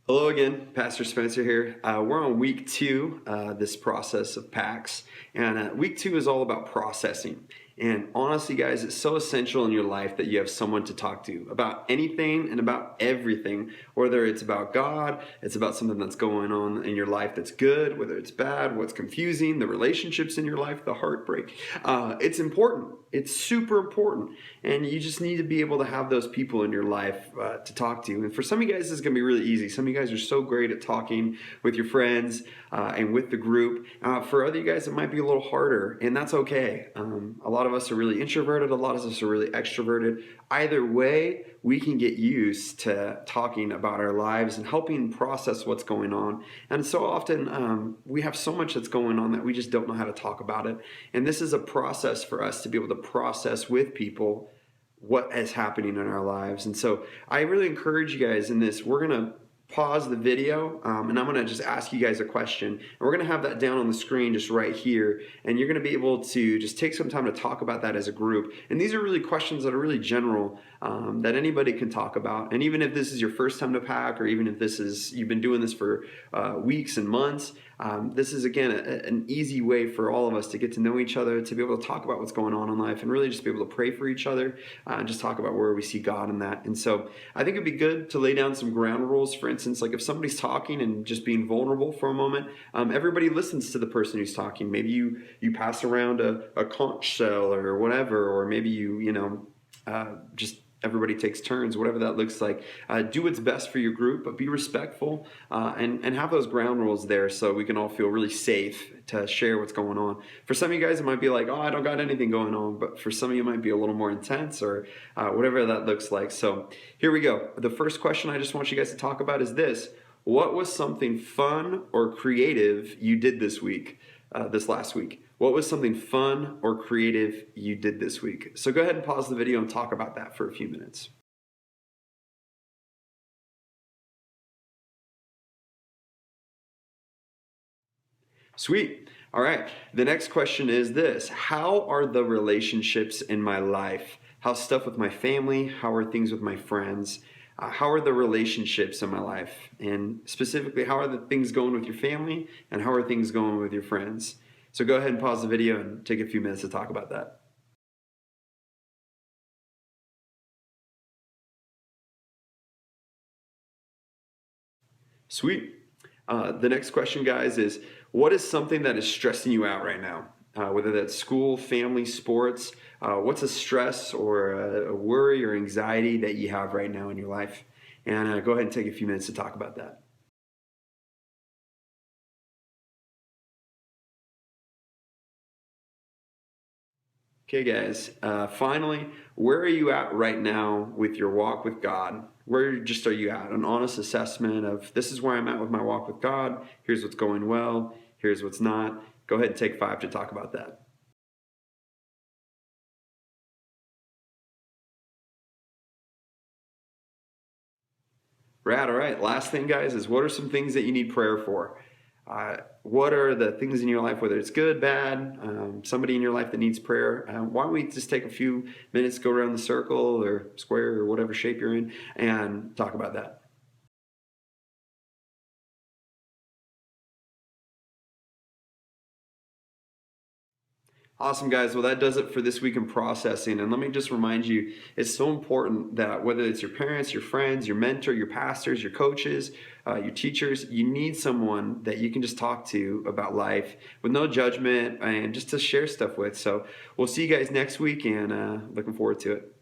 Hello again, Pastor Spencer here. We're on week 2, this process of PAX, and week 2 is all about processing. And honestly, guys, it's so essential in your life that you have someone to talk to about anything and about everything, whether it's about God, it's about something that's going on in your life that's good, whether it's bad, what's confusing, the relationships in your life, the heartbreak. It's important. It's super important. And you just need to be able to have those people in your life to talk to. And for some of you guys, this is going to be really easy. Some of you guys are so great at talking with your friends and with the group. For other you guys, it might be a little harder, and that's okay. A lot of us are really introverted. A lot of us are really extroverted. Either way, we can get used to talking about our lives and helping process what's going on. And so often we have so much that's going on that we just don't know how to talk about it. And this is a process for us to be able to process with people what is happening in our lives. And so I really encourage you guys in this. We're going to pause the video and I'm going to just ask you guys a question, and we're going to have that down on the screen just right here, and you're going to be able to just take some time to talk about that as a group. And these are really questions that are really general that anybody can talk about. And even if this is your first time to pack, or even if this is you've been doing this for weeks and months, this is again an easy way for all of us to get to know each other, to be able to talk about what's going on in life, and really just be able to pray for each other and just talk about where we see God in that. And so I think it'd be good to lay down some ground rules. For instance, like if somebody's talking and just being vulnerable for a moment, everybody listens to the person who's talking. Maybe you pass around a conch shell or whatever, or maybe you just everybody takes turns, whatever that looks like. Do what's best for your group, but be respectful and have those ground rules there so we can all feel really safe to share what's going on. For some of you guys, it might be like, oh, I don't got anything going on. But for some of you, it might be a little more intense, or whatever that looks like. So here we go. The first question I just want you guys to talk about is this. What was something fun or creative you did this week, this last week? What was something fun or creative you did this week? So go ahead and pause the video and talk about that for a few minutes. Sweet. All right. The next question is this. How are the relationships in my life? How's stuff with my family? How are things with my friends? How are the relationships in my life? And specifically, how are the things going with your family? And how are things going with your friends? So go ahead and pause the video and take a few minutes to talk about that. Sweet. The next question, guys, is what is something that is stressing you out right now? Whether that's school, family, sports, what's a stress or a worry or anxiety that you have right now in your life? And go ahead and take a few minutes to talk about that. Okay, guys, finally, where are you at right now with your walk with God? Where just are you at? An honest assessment of this is where I'm at with my walk with God. Here's what's going well. Here's what's not. Go ahead and take 5 to talk about that. Rad. All right. Last thing, guys, is what are some things that you need prayer for? What are the things in your life, whether it's good, bad, somebody in your life that needs prayer? Why don't we just take a few minutes, go around the circle or square or whatever shape you're in, and talk about that. Awesome, guys. Well, that does it for this week in processing. And let me just remind you, it's so important that whether it's your parents, your friends, your mentor, your pastors, your coaches, your teachers, you need someone that you can just talk to about life with no judgment and just to share stuff with. So we'll see you guys next week, and looking forward to it.